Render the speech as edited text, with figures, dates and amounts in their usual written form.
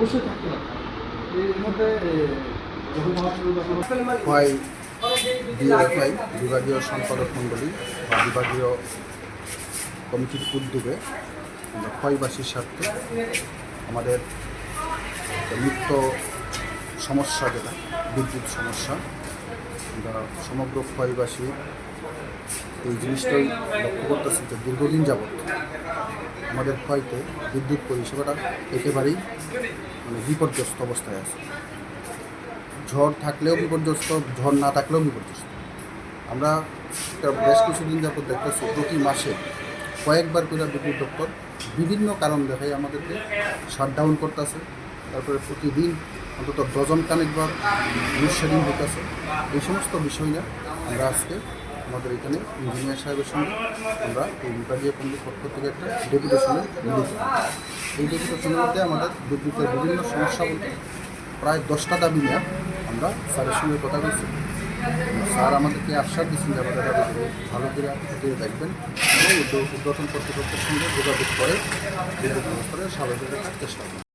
অবশ্যই থাকতে পারে। এর মধ্যে হয় ডিএফআই বিভাগীয় সম্পাদক মণ্ডলী বা বিভাগীয় কমিটির উদ্যোগে আমরা ক্ষয়বাসীর স্বার্থে আমাদের নিত্য সমস্যা যেটা বিদ্যুৎ সমস্যা, আমরা সমগ্র ক্ষয়বাসী এই জিনিসটাই লক্ষ্য করতেছি যে দীর্ঘদিন যাবৎ আমাদের ক্ষয়তে বিদ্যুৎ পরিষেবাটা একেবারেই বিপর্যস্ত অবস্থায় আছে। ঝড় থাকলেও বিপর্যস্ত, ঝড় না থাকলেও বিপর্যস্ত। আমরা বেশ কিছুদিন যাবত দেখতেছি প্রতি মাসে কয়েকবার করে বিদ্যুৎ দপ্তর বিভিন্ন কারণ দেখায় আমাদেরকে শাটডাউন করতেছে। তারপরে প্রতিদিন অন্তত ডজন কানেকবার লোডশেডিং হইতেছে। এই সমস্ত বিষয় না আমরা আজকে আমাদের এখানে ইঞ্জিনিয়ার সাহেবের সঙ্গে আমরা এই বিভাগীয় কমিটির পক্ষ থেকে একটা ডেপুটেশনে মিলিত হই। এই ডেপুটেশনের মধ্যে আমাদের বিদ্যুতের বিভিন্ন সমস্যা বলতে প্রায় 10টা দাবি নিয়ে আমরা স্যারের সঙ্গে কথা বলছি। স্যার আমাদেরকে আশ্বাস দিচ্ছেন যে আমাদের দাবিগুলো ভালো করে খতিয়ে দেখবেন এবং উদ্বোধন কর্তৃপক্ষের সঙ্গে যোগাযোগ করে বিদ্যুৎ ব্যবস্থার স্বাভাবিক রাখার চেষ্টা করবেন।